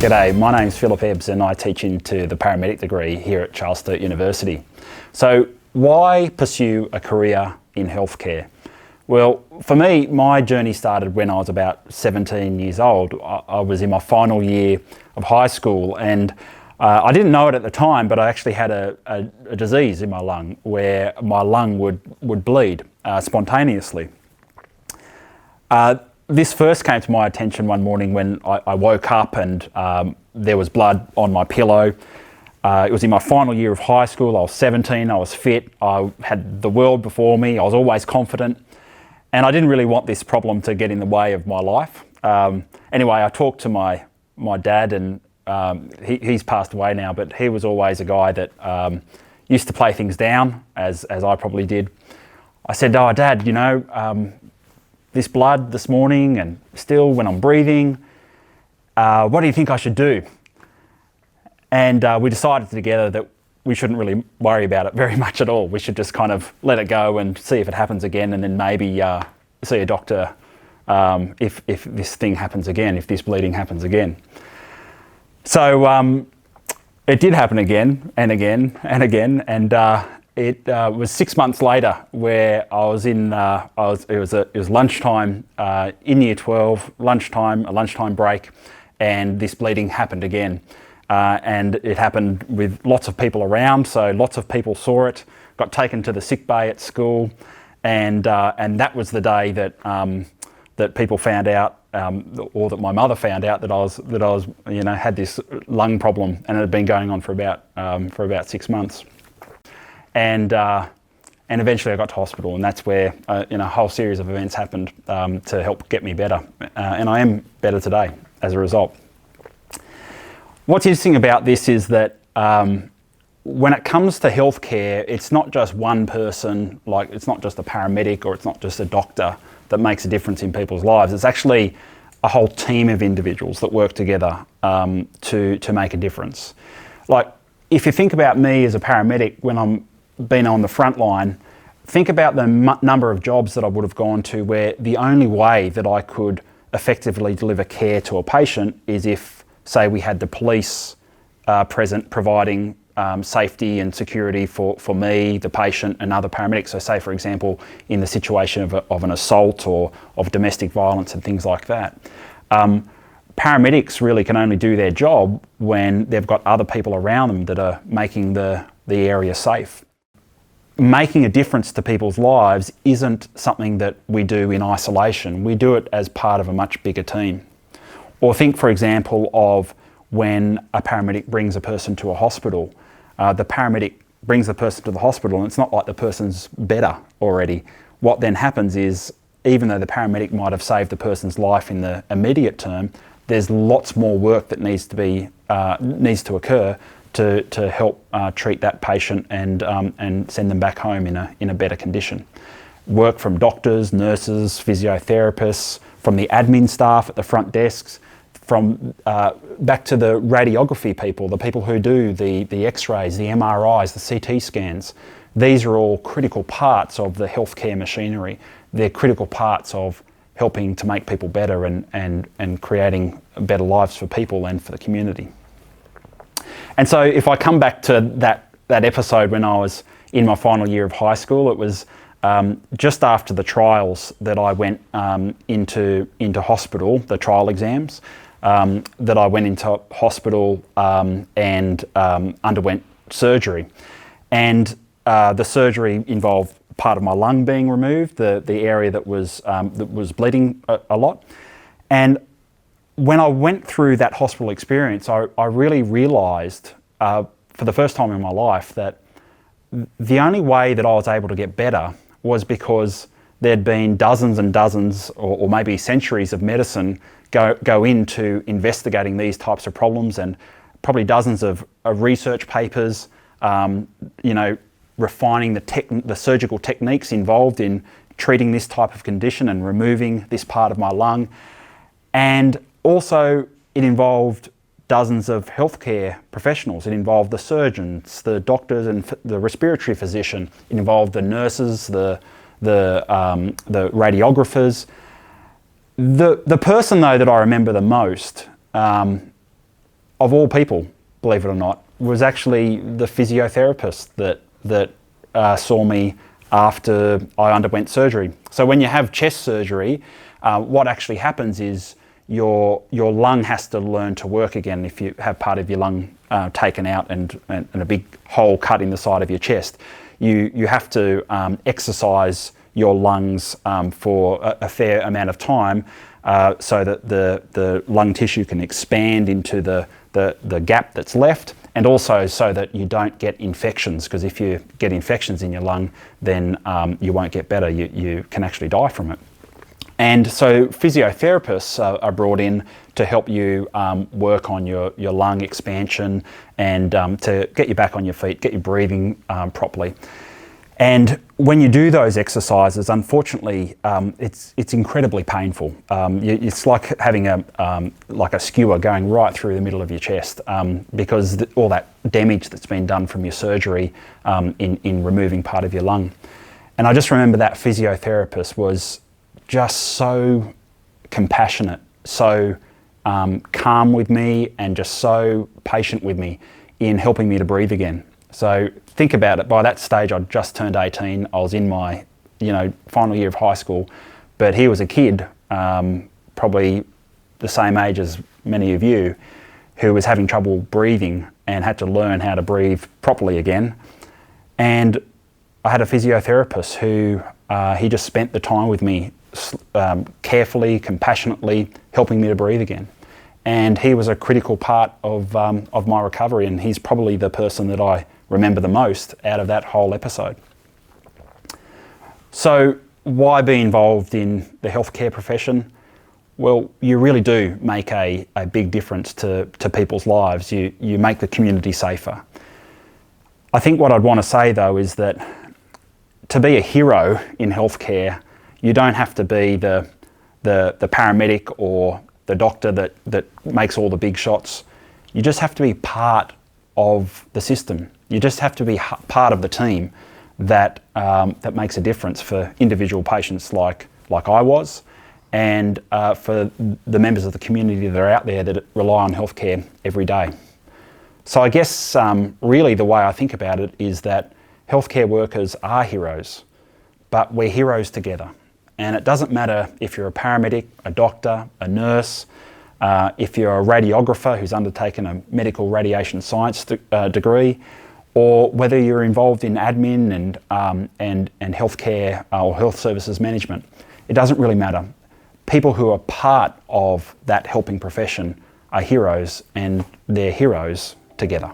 G'day, my name's Phillip Ebbs and I teach into the paramedic degree here at Charles Sturt University. So why pursue a career in healthcare? Well, for me, my journey started when I was about 17 years old. I was in my final year of high school and I didn't know it at the time, but I actually had a disease in my lung where my lung would bleed spontaneously. This first came to my attention one morning when I woke up and there was blood on my pillow. It was in my final year of high school. I was 17, I was fit, I had the world before me, I was always confident, and I didn't really want this problem to get in the way of my life. Anyway, I talked to my dad, and he's passed away now, but he was always a guy that used to play things down, as I probably did. I said, "Oh, Dad, you know, this blood this morning and still when I'm breathing, what do you think I should do?" And we decided together that we shouldn't really worry about it very much at all. We should just kind of let it go and see if it happens again, and then maybe see a doctor if this thing happens again, if this bleeding happens again. So it did happen again and again and again, and it was 6 months later where I was in. It was lunchtime in Year 12, a lunchtime break, and this bleeding happened again. And it happened with lots of people around, so lots of people saw it. Got taken to the sick bay at school, and that was the day that that people found out, or that my mother found out that I was had this lung problem, and it had been going on for about 6 months. And eventually I got to hospital, and that's where a whole series of events happened to help get me better, and I am better today as a result. What's interesting about this is that when it comes to healthcare, it's not just one person, like it's not just a paramedic or it's not just a doctor that makes a difference in people's lives. It's actually a whole team of individuals that work together to make a difference. Like, if you think about me as a paramedic, when I'm been on the front line, think about the number of jobs that I would have gone to where the only way that I could effectively deliver care to a patient is if, say, we had the police present providing safety and security for me, the patient, and other paramedics. So say, for example, in the situation of an assault or of domestic violence and things like that. Paramedics really can only do their job when they've got other people around them that are making the area safe. Making a difference to people's lives isn't something that we do in isolation. We do it as part of a much bigger team. Or think, for example, of when a paramedic brings a person to a hospital. The paramedic brings the person to the hospital, and it's not like the person's better already. What then happens is, even though the paramedic might have saved the person's life in the immediate term, there's lots more work that needs to occur to help treat that patient and send them back home in a better condition. Work from doctors, nurses, physiotherapists, from the admin staff at the front desks, from back to the radiography people, the people who do the x-rays, the MRIs, the CT scans. These are all critical parts of the healthcare machinery. They're critical parts of helping to make people better and creating better lives for people and for the community. And so if I come back to that episode when I was in my final year of high school, it was just after the trials that I went into hospital, the trial exams, that I went into hospital and underwent surgery. And the surgery involved part of my lung being removed, the area that was bleeding a lot. And when I went through that hospital experience, I really realised for the first time in my life that the only way that I was able to get better was because there'd been dozens and dozens or maybe centuries of medicine go into investigating these types of problems, and probably dozens of research papers, refining the surgical techniques involved in treating this type of condition and removing this part of my lung. And also it involved dozens of healthcare professionals. It involved the surgeons, the doctors and the respiratory physician. It involved the nurses, the radiographers. The person though that I remember the most of all people, believe it or not, was actually the physiotherapist that saw me after I underwent surgery. So when you have chest surgery, what actually happens is your lung has to learn to work again if you have part of your lung taken out and a big hole cut in the side of your chest. You have to exercise your lungs for a fair amount of time so that the lung tissue can expand into the gap that's left, and also so that you don't get infections, because if you get infections in your lung, then you won't get better. You can actually die from it. And so physiotherapists are brought in to help you work on your lung expansion and to get you back on your feet, get you breathing properly. And when you do those exercises, unfortunately, it's incredibly painful. It's like having a skewer going right through the middle of your chest because all that damage that's been done from your surgery in removing part of your lung. And I just remember that physiotherapist was just so compassionate, so calm with me, and just so patient with me in helping me to breathe again. So think about it, by that stage I'd just turned 18, I was in my final year of high school, but he was a kid, probably the same age as many of you, who was having trouble breathing and had to learn how to breathe properly again. And I had a physiotherapist who he just spent the time with me carefully, compassionately, helping me to breathe again. And he was a critical part of my recovery, and he's probably the person that I remember the most out of that whole episode. So why be involved in the healthcare profession? Well, you really do make a big difference to people's lives. You make the community safer. I think what I'd want to say though is that to be a hero in healthcare, you don't have to be the paramedic or the doctor that makes all the big shots. You just have to be part of the system. You just have to be part of the team that makes a difference for individual patients like I was, and for the members of the community that are out there that rely on healthcare every day. So I guess really the way I think about it is that healthcare workers are heroes, but we're heroes together. And it doesn't matter if you're a paramedic, a doctor, a nurse, if you're a radiographer who's undertaken a medical radiation science degree, or whether you're involved in admin and healthcare or health services management. It doesn't really matter. People who are part of that helping profession are heroes, and they're heroes together.